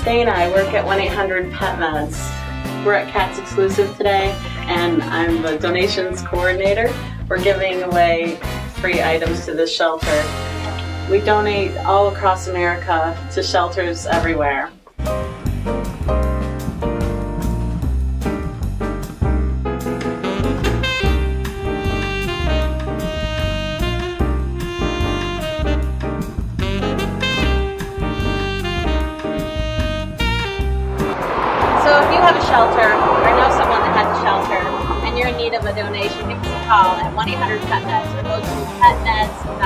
Dana. I work at 1-800-PetMeds. We're at Cats Exclusive today, and I'm the donations coordinator. We're giving away free items to this shelter. We donate all across America to shelters everywhere. So if you have a shelter or know someone that has a shelter and you're in need of a donation, give us a call at 1-800-PetMeds or go to PetMeds